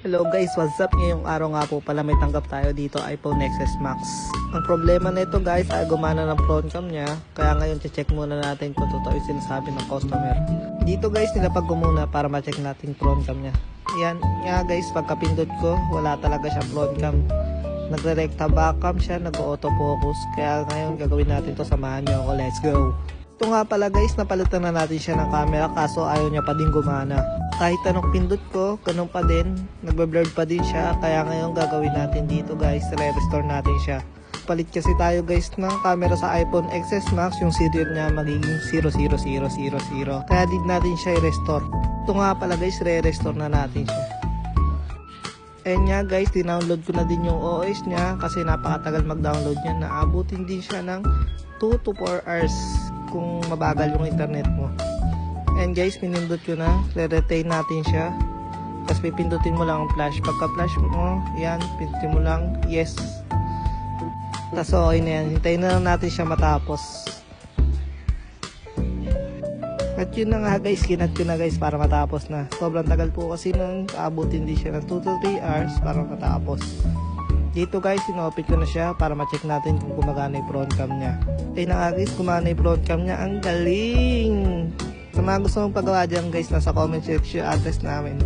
Hello guys, what's up? Ngayong araw nga po pala may tanggap tayo dito iPhone XS Max. Ang problema nito guys ay gumana ng front cam niya, kaya ngayon check muna natin kung totoo yung sinasabi ng customer. Dito guys nilapag ko muna para ma-check natin front cam niya. Yan nga guys, pagkapindot ko wala talaga siya front cam. Nagre-recta back cam siya, nag-autofocus. Kaya ngayon gagawin natin to, samahan niyo ako, let's go. Ito nga pala guys, napalitan na natin siya ng camera kaso ayaw niya pa din gumana. Kahit anong pindot ko, ganun pa din, nagbe-blurred pa din siya. Kaya ngayon gagawin natin dito guys, re-restore natin siya. Palit kasi tayo guys ng camera sa iPhone XS Max, yung serial niya magiging 00000. Kaya din natin siya i-restore. Ito nga pala guys, re-restore na natin siya. And nga guys, dinownload ko na din yung OS niya kasi napakatagal mag-download niya. Naabutin din siya ng 2 to 4 hours kung mabagal yung internet mo. And guys, pinindot ko na, re-retain natin siya. Tapos pipindutin mo lang ang flash. Pagka flash mo, yan, pindutin mo lang yes. Tapos okay na yan, hintayin na lang natin siya matapos. At yun na nga guys, kinat ko na guys para matapos na. Sobrang tagal po kasi nang aabutin din siya ng 2 to 3 hours para matapos. Dito guys, inopen ko na siya para ma-check natin kung gumagana yung front cam niya. Ay na nga guys, gumana yung front cam niya. Ang galing! Sa mga gusto mong pagawa dyan guys, nasa comment section address namin.